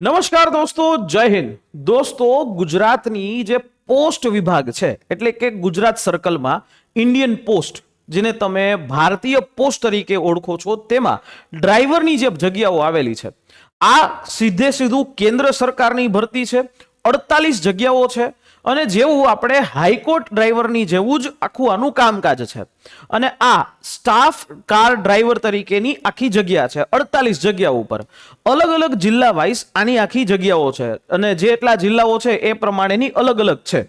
નમસ્કાર દોસ્તો, જય હિન્દ. દોસ્તો, ગુજરાતની જે પોસ્ટ વિભાગ છે એટલે કે ગુજરાત સર્કલમાં ઇન્ડિયન પોસ્ટ, જેને તમે ભારતીય પોસ્ટ તરીકે ઓળખો છો, તેમાં ડ્રાઈવરની જે જગ્યાઓ આવેલી છે, આ સીધું કેન્દ્ર સરકારની ભરતી છે. 48 જગ્યાઓ છે અને જેવું આપણે હાઈકોર્ટ ડ્રાઈવરની જેવું જ આખું આનું કામકાજ છે. અને આ સ્ટાફ કાર ડ્રાઈવર તરીકેની આખી જગ્યા છે. 48 જગ્યાઓ ઉપર અલગ અલગ જિલ્લા વાઇઝ આની આખી જગ્યાઓ છે અને જેટલા જિલ્લાઓ છે એ પ્રમાણેની અલગ અલગ છે.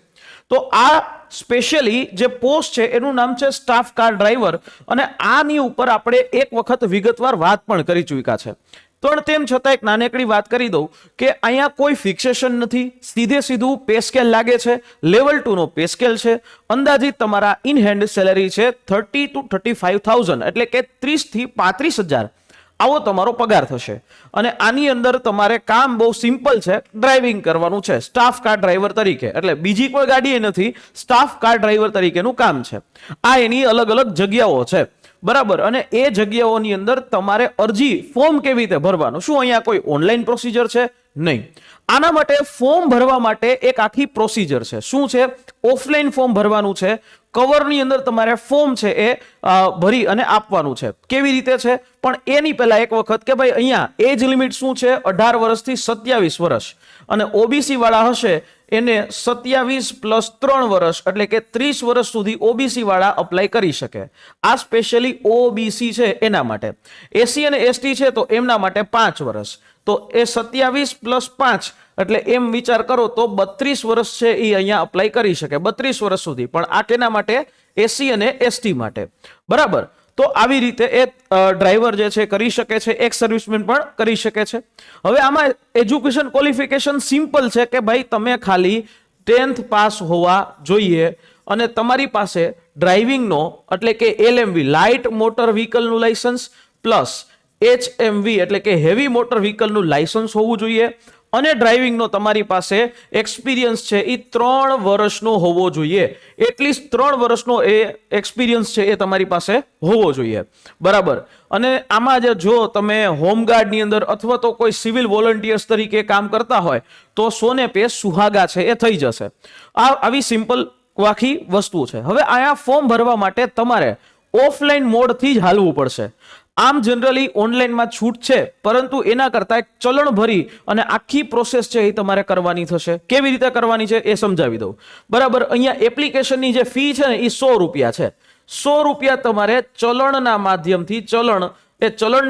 તો આ સ્પેશિયલી જે પોસ્ટ છે એનું નામ છે સ્ટાફ કાર ડ્રાઈવર અને આની ઉપર આપણે એક વખત વિગતવાર વાત પણ કરી ચૂક્યા છે. પણ તેમ છતાં એક નાનકડી વાત કરી દઉં કે અહીંયા કોઈ ફિક્સેશન નથી, સીધું પે સ્કેલ લાગે છે. લેવલ 2 નો પે સ્કેલ છે. અંદાજિત તમારા ઇન હેન્ડ સેલેરી છે 30 to 35,000 એટલે કે 30 થી 35,000 આવો તમારો પગાર થશે. અને આની અંદર તમારે કામ બહુ સિમ્પલ છે, ડ્રાઇવિંગ કરવાનું છે સ્ટાફ કાર ડ્રાઈવર તરીકે. એટલે બીજી કોઈ ગાડી નથી, સ્ટાફ કાર ડ્રાઈવર તરીકેનું કામ છે. આ એની અલગ અલગ જગ્યાઓ છે, બરાબર. અને એ જગ્યાઓની અંદર તમારે અરજી ફોર્મ કેવી રીતે ભરવાનું, શું અહીંયા કોઈ ઓનલાઈન પ્રોસિજર છે? નહીં. આના માટે ફોર્મ ભરવા માટે એક આખી પ્રોસિજર છે. શું છે? ઓફલાઈન ફોર્મ ભરવાનું છે. કવરની અંદર તમારે ફોર્મ છે એ ભરી અને આપવાનું છે. કેવી રીતે છે? પણ એની પહેલા એક વખત કે ભાઈ અહીંયા એજ લિમિટ શું છે? 18 વર્ષથી 27 વર્ષ. અને ઓબીસી વાળા હશે એને 27 પ્લસ 3 વર્ષ એટલે કે 30 વર્ષ સુધી ઓબીસી વાળા અપ્લાય કરી શકે. આ સ્પેશિયલી ઓબીસી છે એના માટે. એસસી અને એસટી છે તો એમના માટે 5 વર્ષ. તો એ 27 પ્લસ 5 એટલે એમ વિચાર કરો તો 32 વર્ષ છે એ અહીંયા અપ્લાય કરી શકે, 32 વર્ષ સુધી. પણ આ કેના માટે? એસસી અને એસટી માટે, બરાબર. તો આવી રીતે એ ડ્રાઈવર જે છે કરી શકે છે, એક સર્વિસમેન પણ કરી શકે છે. હવે આમાં એજ્યુકેશન ક્વોલિફિકેશન સિમ્પલ છે કે ભાઈ તમે ખાલી 10th પાસ હોવા જોઈએ અને તમારી પાસે ડ્રાઇવિંગનો એટલે કે એલએમવી લાઇટ મોટર વ્હીકલનું લાયસન્સ પ્લસ એચએમવી એટલે કે હેવી મોટર વ્હીકલનું લાયસન્સ હોવું જોઈએ અને ડ્રાઇવિંગનો તમારી પાસે એક્સપિરિયન્સ છે એ 3 વર્ષનો હોવો જોઈએ. એટલીસ્ટ 3 વર્ષનો એ એક્સપિરિયન્સ છે એ તમારી પાસે હોવો જોઈએ, બરાબર. અને આમાં જો તમે હોમગાર્ડની અંદર અથવા તો કોઈ સિવિલ વોલન્ટિયર્સ તરીકે કામ કરતા હોય તો 100 ને પે સુહાગા છે એ થઈ જશે. આવી સિમ્પલ આખી વસ્તુ છે. હવે અહીંયા ફોર્મ ભરવા માટે તમારે ઓફલાઈન મોડથી જ હાલવું પડશે. આમ જનરલી ઓનલાઈનમાં છૂટ છે, પરંતુ એના કરતા એક ચલણ ભરી અને આખી પ્રોસેસ છે એ તમારે કરવાની થશે. કેવી રીતે કરવાની છે એ સમજાવી દઉં, બરાબર. અહીંયા એપ્લિકેશનની જે ફી છે ને એ 100 રૂપિયા છે. 100 રૂપિયા તમારે ચલણના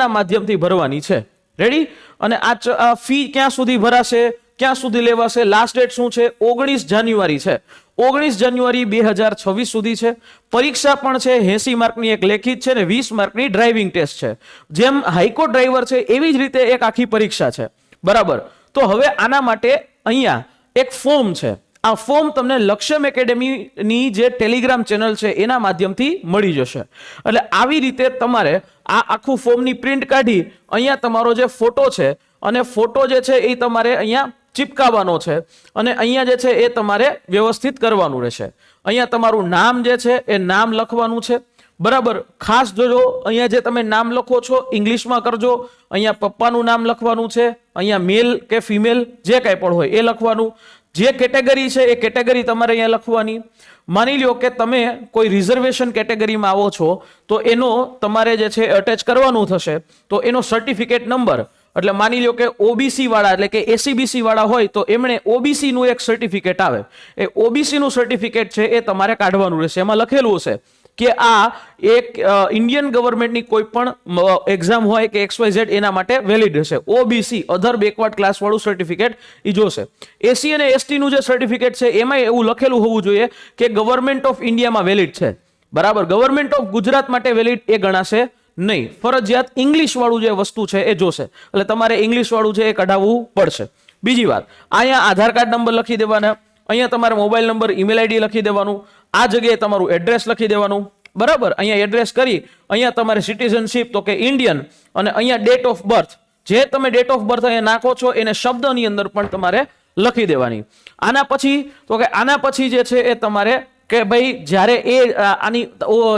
માધ્યમથી ભરવાની છે. રેડી? અને આ ફી ક્યાં સુધી ભરાશે, ક્યાં સુધી લેવાશે? લાસ્ટ ડેટ શું છે? 19 જાન્યુઆરી છે. 19 જાન્યુઆરી 2026 સુધી છે. પરીક્ષા પણ છે 80 માર્કની એક લેખિત છે ને 20 માર્કની ડ્રાઇવિંગ ટેસ્ટ છે. જેમ હાઈકોર્ટ ડ્રાઈવર છે એવી જ રીતે એક આખી પરીક્ષા છે, બરાબર. તો હવે આના માટે અહીંયા એક ફોર્મ છે. આ ફોર્મ તમને લક્ષ્યમ એકેડેમીની જે ટેલિગ્રામ ચેનલ છે એના માધ્યમથી મળી જશે. એટલે આવી રીતે તમારે આ આખું ફોર્મની પ્રિન્ટ કાઢી અહીંયા તમારો જે ફોટો છે અને ફોટો જે છે એ તમારે અહીંયા ચિપકાવવાનો છે અને અહીંયા જે છે એ તમારે વ્યવસ્થિત કરવાનું રહેશે. અહીંયા તમારું નામ જે છે એ નામ લખવાનું છે, બરાબર. ખાસ જોજો અહીંયા જે તમે નામ લખો છો ઇંગ્લિશમાં કરજો. અહીંયા પપ્પાનું નામ લખવાનું છે, અહીંયા મેલ કે ફિમેલ જે કાંઈ પણ હોય એ લખવાનું. જે કેટેગરી છે એ કેટેગરી તમારે અહીંયા લખવાની. માની લો કે તમે કોઈ રિઝર્વેશન કેટેગરીમાં આવો છો તો એનો તમારે જે છે અટેચ કરવાનું થશે. તો એનો સર્ટિફિકેટ નંબર, એટલે માની લો કે ઓબીસી વાળા એટલે કે એસીબીસી વાળા હોય તો એમણે ઓબીસી નું એક સર્ટિફિકેટ આવે, એ ઓબીસી નું સર્ટિફિકેટ છે એ તમારે કાઢવાનું રહેશે. એમાં લખેલું હશે કે આ એક ઇન્ડિયન ગવર્મેન્ટની કોઈ પણ એક્ઝામ હોય કે XYZ એના માટે વેલિડ હશે. ઓબીસી અધર બેકવર્ડ ક્લાસ વાળું સર્ટિફિકેટ એ જોશે. એસસી અને એસટી નું જે સર્ટિફિકેટ છે એમાં એવું લખેલું હોવું જોઈએ કે ગવર્મેન્ટ ઓફ ઇન્ડિયામાં વેલિડ છે, બરાબર. ગવર્મેન્ટ ઓફ ગુજરાત માટે વેલિડ એ ગણાશે નહીં. ફરજિયાત ઇંગ્લિશ વાળું જે વસ્તુ છે એ જોશે. એટલે તમારે ઇંગ્લિશ વાળું છે એ કઢાવવું પડશે. બીજી વાત, અહીંયા આધાર કાર્ડ નંબર લખી દેવાના, અહીંયા તમારે મોબાઈલ નંબર, ઈમેલ આઈડી લખી દેવાનું, આ જગ્યાએ તમારું એડ્રેસ લખી દેવાનું, બરાબર. અહીંયા એડ્રેસ કરી અહીંયા તમારે સિટીઝનશીપ તો કે ઇન્ડિયન અને અહીંયા ડેટ ઓફ બર્થ, જે તમે ડેટ ઓફ બર્થ અહીંયા નાખો છો એને શબ્દની અંદર પણ તમારે લખી દેવાની. આના પછી જે છે એ તમારે કે ભાઈ જ્યારે એ આની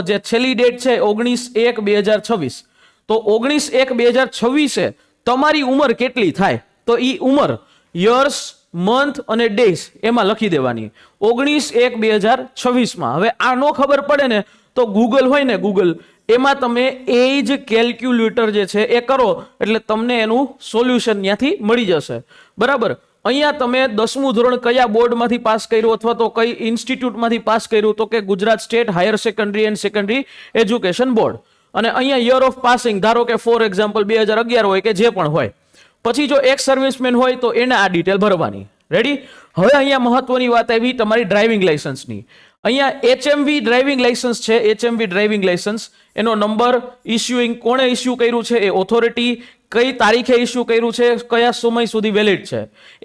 જે છેલ્લી ડેટ છે 19/1/2026, તો 19/1/2026 તમારી ઉંમર કેટલી થાય તો ઈ ઉંમર યર્સ, મંથ અને ડેઝ એમાં લખી દેવાની 19/1/2026 માં. હવે આ નો ખબર પડે ને તો ગૂગલ હોય ને, ગૂગલ એમાં તમે એજ કેલ્ક્યુલેટર જે છે એ કરો એટલે તમને એનું સોલ્યુશન ત્યાંથી મળી જશે. બરાબર. અહીંયા તમે 10મું ધોરણ કયા બોર્ડમાંથી પાસ કર્યું અથવા તો કઈ ઇન્સ્ટિટ્યૂટમાંથી પાસ કર્યું, તો કે Gujarat state higher secondary and secondary education board. અને અહીંયા યર ઓફ પાસિંગ ધારો કે ફોર એક્ઝામ્પલ 2011 હોય કે જે પણ હોય. પછી જો એક્સ સર્વિસમેન હોય તો એને આ ડિટેલ ભરવાની. રેડી. હવે અહીંયા મહત્વની વાત આવી તમારી ડ્રાઇવિંગ લાયસન્સની. અહીંયા HMV ડ્રાઇવિંગ લાયસન્સ છે, HMV ડ્રાઇવિંગ લાયસન્સ, એનો નંબર, ઇસ્યુઇંગ કોણે ઇસ્યુ કર્યું છે એ ઓથોરિટી, કઈ તારીખે ઇસ્યુ કર્યું છે, કયા સમય સુધી વેલિડ છે.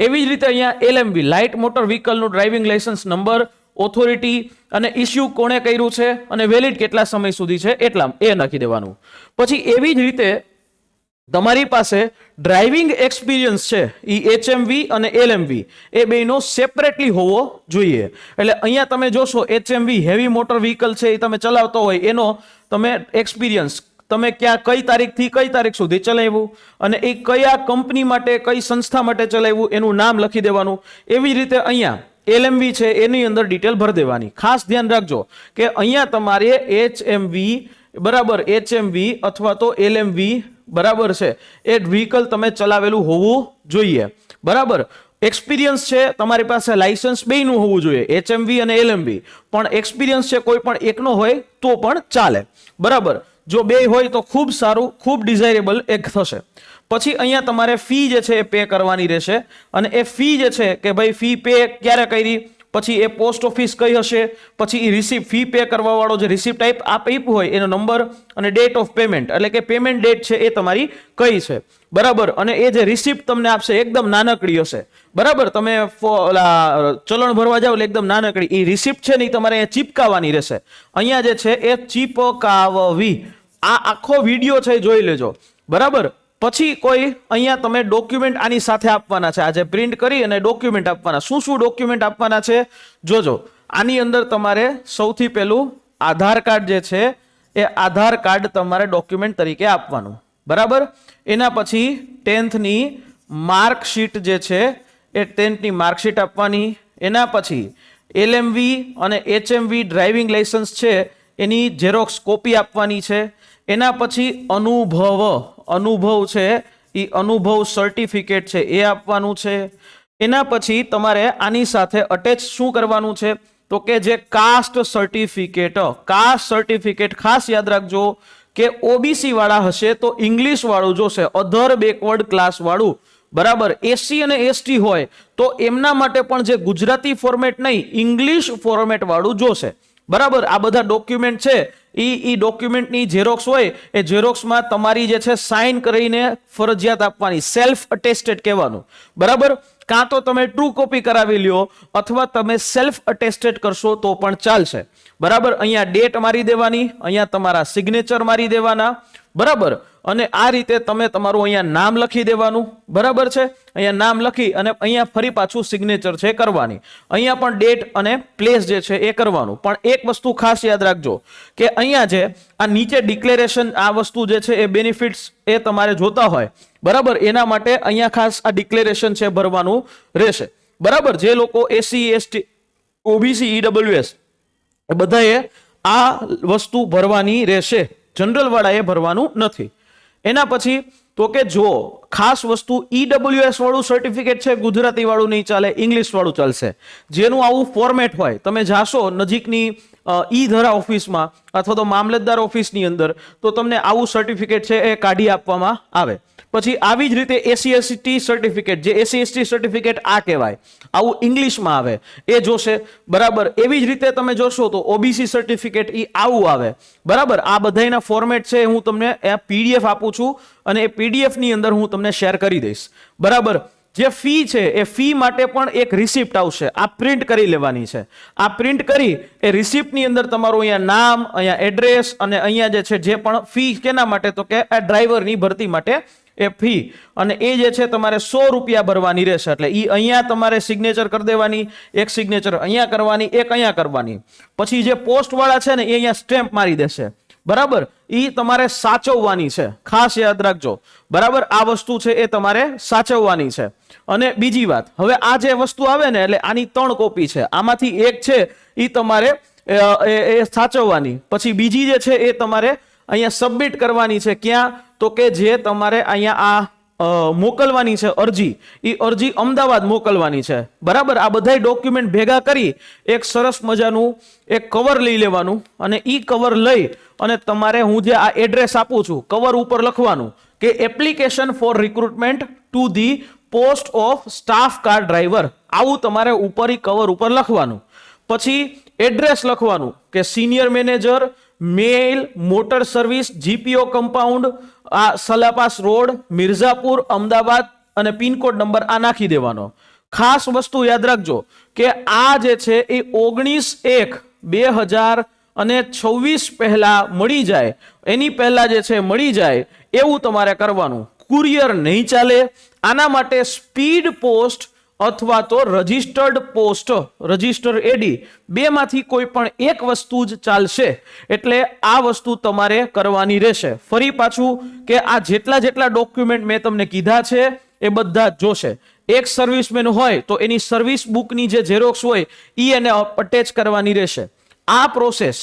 એવી જ રીતે અહીંયા LMV લાઇટ મોટર વ્હીકલનું ડ્રાઇવિંગ લાયસન્સ નંબર, ઓથોરિટી અને ઇસ્યુ કોણે કર્યું છે અને વેલિડ કેટલા સમય સુધી છે એટલા એ નાખી દેવાનું. પછી એવી જ રીતે તમારી પાસે ડ્રાઇવિંગ એક્સપિરિયન્સ છે એ HMV અને LMV એ બેનો સેપરેટલી હોવો જોઈએ. એટલે અહીંયા તમે જોશો HMV હેવી મોટર વ્હીકલ છે એ તમે ચલાવતો હોય એનો તમે એક્સપિરિયન્સ, તમે ક્યાં કઈ તારીખથી કઈ તારીખ સુધી ચલાવ્યું અને એ કયા કંપની માટે કઈ સંસ્થા માટે ચલાવ્યું એનું નામ લખી દેવાનું. એવી જ રીતે અહીંયા LMV છે એની અંદર ડિટેલ ભરી દેવાની. ખાસ ધ્યાન રાખજો કે અહીંયા તમારે HMV બરાબર, HMV અથવા તો LMV બરાબર છે એ વ્હીકલ તમે ચલાવેલું હોવું જોઈએ. બરાબર. એક્સપિરિયન્સ છે તમારી પાસે, લાયસન્સ બેયનું હોવું જોઈએ, HMV અને LMV. પણ એક્સપિરિયન્સ છે કોઈ પણ એકનો હોય તો પણ ચાલે. બરાબર. જો બે હોય તો ખૂબ સારું, ખૂબ ડિઝાયરેબલ એક થશે. પછી અહીંયા તમારે ફી જે છે એ પે કરવાની રહેશે. અને એ ફી જે છે કે ભાઈ ફી પે ક્યારે કરી, પછી એ પોસ્ટ ઓફિસ કઈ હશે, પછી એ રિસિપ્ટ ફી પે કરવા વાળો જે રિસિપ્ટ આપ્યું હોય એનો નંબર અને ડેટ ઓફ પેમેન્ટ, એટલે કે પેમેન્ટ ડેટ છે એ તમારી કઈ છે. બરાબર. અને એ જે રિસિપ્ટ તમને આપશે એકદમ નાનકડી હશે. બરાબર. તમે ચલણ ભરવા જાવ એટલે એકદમ નાનકડી એ રિસિપ્ટ છે ને તમારે અહીંયા ચીપકાવવાની રહેશે. અહીંયા જે છે એ ચીપકાવવી. આ આખો વિડીયો છે જોઈ લેજો. બરાબર. પછી કોઈ અહીંયા તમે ડોક્યુમેન્ટ આની સાથે આપવાના છે, આજે પ્રિન્ટ કરી અને ડોક્યુમેન્ટ આપવાના. શું શું ડોક્યુમેન્ટ આપવાના છે જોજો. આની અંદર તમારે સૌથી પહેલું આધાર કાર્ડ જે છે એ આધાર કાર્ડ તમારે ડોક્યુમેન્ટ તરીકે આપવાનું. બરાબર. એના પછી 10thની માર્કશીટ જે છે એ 10thની માર્કશીટ આપવાની. એના પછી LMV અને HMV ડ્રાઇવિંગ લાયસન્સ છે એની ઝેરોક્સ કોપી આપવાની છે. એના પછી અનુભવ છે એ અનુભવ સર્ટિફિકેટ છે એ આપવાનું છે. એના પછી તમારે આની સાથે અટેચ શું કરવાનું છે તો કે જે કાસ્ટ સર્ટિફિકેટ ખાસ યાદ રાખજો કે OBC વાળા હશે તો ઇંગ્લિશ વાળું જોશે, અધર બેકવર્ડ ક્લાસ વાળું. બરાબર. SC અને ST હોય તો એમના માટે પણ જે ગુજરાતી ફોર્મેટ નહીં ઇંગ્લિશ ફોર્મેટ વાળું જોશે. બરાબર. આ બધા ડોક્યુમેન્ટ છે એ ડોક્યુમેન્ટની ઝેરોક્સ હોય એ ઝેરોક્સમાં તમારી જે છે સાઇન કરીને ફરજિયાત આપવાની, સેલ્ફ અટેસ્ટેડ કહેવાનું. બરાબર. કાં તો તમે ટ્રુ કોપી કરાવી લ્યો અથવા તમે સેલ્ફ અટેસ્ટેડ કરશો તો પણ ચાલશે. બરાબર. અહીંયા ડેટ મારી દેવાની, અહીંયા તમારા સિગ્નેચર મારી દેવાના. બરાબર. અને આ રીતે તમે તમારું અહીંયા નામ લખી દેવાનું. બરાબર છે. અહીંયા નામ લખી અને અહીંયા ફરી પાછું સિગ્નેચર છે કરવાની. અહીંયા પણ ડેટ અને પ્લેસ જે છે એ કરવાનું. પણ એક વસ્તુ ખાસ યાદ રાખજો કે અહીંયા જે આ નીચે ડિક્લેરેશન આ વસ્તુ જે છે એ બેનિફિટ્સ એ તમારે જોતા હોય. બરાબર. એના માટે અહીંયા ખાસ આ ડિક્લેરેશન છે ભરવાનું રહેશે. બરાબર. જે લોકો SC ST OBC EWS એ બધાએ આ વસ્તુ ભરવાની રહેશે, જનરલ વાળાએ ભરવાનું નથી. એના પછી તો કે જો ખાસ વસ્તુ EWS વાળું સર્ટિફિકેટ છે ગુજરાતી વાળું નહીં ચાલે, ઇંગ્લિશ વાળું ચાલશે. જેનું આવું ફોર્મેટ હોય, તમે જાશો નજીકની ધરા ઓફિસમાં અથવા તો મામલતદાર ઓફિસની અંદર તો તમને આવું સર્ટિફિકેટ છે એ કાઢી આપવામાં આવે. પછી આવી જ રીતે SC ST સર્ટિફિકેટ, જે SC ST સર્ટિફિકેટ આ કહેવાય, આવું ઇંગ્લિશમાં આવે એ જોશે. બરાબર. એવી જ રીતે તમે જોશો તો OBC સર્ટિફિકેટ એ આવું આવે. બરાબર. આ બધાના ફોર્મેટ છે હું તમને PDF આપું છું અને એ PDF ની અંદર હું તમને શેર કરી દઈશ. બરાબર. જે ફી છે એ ફી માટે પણ એક રિસિપ્ટ આવશે, આ પ્રિન્ટ કરી લેવાની છે. આ પ્રિન્ટ કરી એ રિસિપ્ટની અંદર તમારું અહીંયા નામ, અહીંયા એડ્રેસ અને અહીંયા જે છે જે પણ ફી કેના માટે તો કે આ ડ્રાઈવરની ભરતી માટે એ ફી, અને એ જે છે તમારે 100 રૂપિયા ભરવાની રહેશે. એટલે એ અહીંયા તમારે સિગ્નેચર કરી દેવાની, એક સિગ્નેચર અહીંયા કરવાની, એક અહીંયા કરવાની. પછી જે પોસ્ટ વાળા છે ને એ અહીંયા સ્ટેમ્પ મારી દેશે. બરાબર, ઈ તમારે સાચવવાની છે, ખાસ યાદ રાખજો. બરાબર, આ વસ્તુ છે એ તમારે સાચવવાની છે. અને બીજી વાત, હવે આ જે વસ્તુ આવે ને, એટલે આની 3 કોપી છે, આમાંથી એક છે ઈ તમારે એ સાચવવાની. પછી બીજી જે છે એ તમારે અહીંયા સબમિટ કરવાની છે. ક્યાં? તો કે જે તમારે અહીંયા આ મોકલવાની છે અરજી, એ અરજી અમદાવાદ મોકલવાની છે. બરાબર, આ બધાય ડોક્યુમેન્ટ ભેગા કરી એક સરસ મજાનું એક કવર લઈ લેવાનું, અને ઈ કવર લઈ અને તમારે હું જે આ એડ્રેસ આપું છું કવર ઉપર લખવાનું કે application for recruitment to the post of staff car driver, આવું તમારે ઉપર ઈ કવર ઉપર લખવાનું. પછી એડ્રેસ લખવાનું કે સિનિયર મેનેજર, મેલ, મોટર સર્વિસ, જીપીઓ કમ્પાઉન્ડ, આ સલાપાસ રોડ, મિર્ઝાપુર, અમદાવાદ, અને પિનકોડ નંબર આ નાખી દેવાનો. ખાસ વસ્તુ યાદ રાખજો કે આ જે છે એ 19/1/2026 પહેલા મળી જાય, એની પહેલા જે છે મળી જાય એવું તમારે કરવાનું. કુરિયર નહીં ચાલે. આના માટે સ્પીડ પોસ્ટ અથવા તો રજિસ્ટર્ડ પોસ્ટ, રજિસ્ટર એડી, બેમાંથી કોઈ પણ એક વસ્તુ જ ચાલશે. એટલે આ વસ્તુ તમારે કરવાની રહેશે. ફરી પાછું કે આ જેટલા ડોક્યુમેન્ટ મેં તમને કીધા છે એ બધા જ જોશે. એક સર્વિસમેન હોય તો એની સર્વિસ બુકની જે ઝેરોક્સ હોય એ એને અટેચ કરવાની રહેશે. આ પ્રોસેસ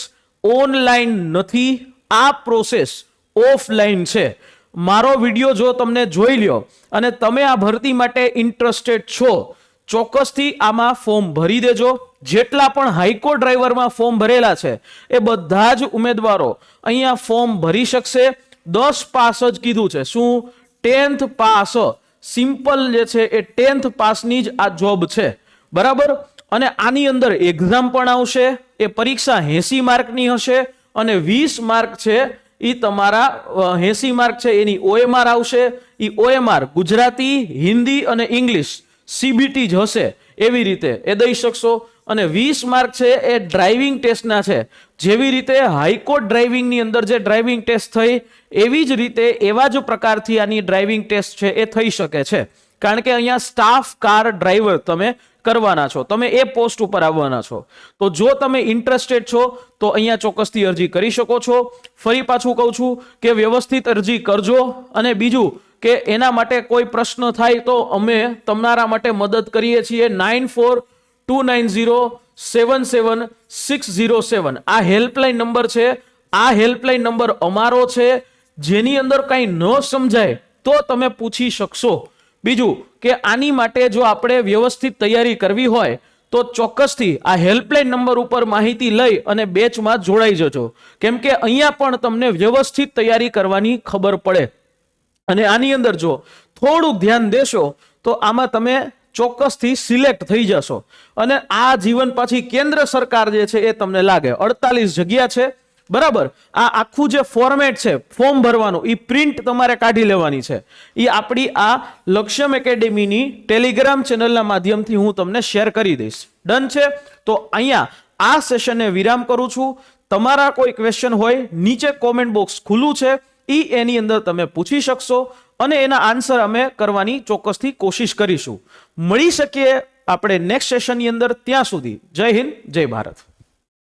ઓનલાઈન નથી, આ પ્રોસેસ ઓફલાઈન છે. મારો વિડીયો જો તમને જોઈ લ્યો અને તમે આ ભરતી માટે ઇન્ટરેસ્ટેડ છો, ચોક્કસથી આમાં ફોર્મ ભરી દેજો. જેટલા પણ હાઈકો ડ્રાઈવરમાં ફોર્મ ભરેલા છે એ બધા જ ઉમેદવારો અહીંયા ફોર્મ ભરી શકશે. 10 પાસ જ કીધું છે. શું? 10th pass. સિમ્પલ જે છે એ 10th પાસની જ આ જોબ છે. બરાબર, અને આની અંદર એક્ઝામ પણ આવશે. એ પરીક્ષા 80 માર્કની હશે અને 20 માર્ક છે એ તમારા 80 માર્ક છે એની OMR આવશે. એ OMR ગુજરાતી, હિન્દી અને ઇંગ્લિશ CBT જ હશે. એવી રીતે એ દઈ શકશો. અને 20 માર્ક છે એ ડ્રાઇવિંગ ટેસ્ટના છે. જેવી રીતે હાઈકોર્ટ ડ્રાઇવિંગની અંદર જે ડ્રાઇવિંગ ટેસ્ટ થઈ એવી જ રીતે એવા જ પ્રકારથી આની ડ્રાઇવિંગ ટેસ્ટ છે એ થઈ શકે છે. કારણ કે અહીંયા સ્ટાફ કાર ડ્રાઈવર તમે કરવાના છો, તમે એ પોસ્ટ ઉપર આવવાના છો. તો જો તમે ઇન્ટરેસ્ટેડ છો તો અહીંયા ચોક્કસથી અરજી કરી શકો છો. ફરી પાછું કહું છું કે વ્યવસ્થિત અરજી કરજો. અને બીજું કે એના માટે કોઈ પ્રશ્ન થાય તો અમે તમારા માટે મદદ કરીએ છીએ. 9429077607 આ હેલ્પલાઇન નંબર છે. આ હેલ્પલાઇન નંબર અમારો છે. જેની અંદર કંઈ ન સમજાય તો તમે પૂછી શકશો. બીજું કે આની માટે જો આપણે વ્યવસ્થિત તૈયારી કરવી હોય તો ચોક્કસથી આ હેલ્પલાઇન નંબર ઉપર માહિતી લઈ અને બેચમાં જોડાઈ જજો. કેમ કે અહીંયા પણ તમને વ્યવસ્થિત તૈયારી કરવાની ખબર પડે. અને આની અંદર જો થોડુંક ધ્યાન દેશો તો આમાં તમે ચોક્કસથી સિલેક્ટ થઈ જશો. અને આ જીવન પાછી કેન્દ્ર સરકાર જે છે એ તમને લાગે. 48 જગ્યા છે. બરાબર, આ આખું જે ફોર્મેટ છે ફોર્મ ભરવાનું એ પ્રિન્ટ તમારે કાઢી લેવાની છે. એ આપણી આ લક્ષ્યમ એકેડેમીની ટેલિગ્રામ ચેનલના માધ્યમથી હું તમને શેર કરી દઈશ. ડન છે? તો અહીંયા આ સેશનને વિરામ કરું છું. તમારા કોઈ ક્વેશ્ચન હોય નીચે કોમેન્ટ બોક્સ ખુલ્લું છે, એની અંદર તમે પૂછી શકશો અને એના આન્સર અમે કરવાની ચોક્કસથી કોશિશ કરીશું. મળી શકીએ આપણે નેક્સ્ટ સેશનની અંદર. ત્યાં સુધી જય હિન્દ, જય ભારત.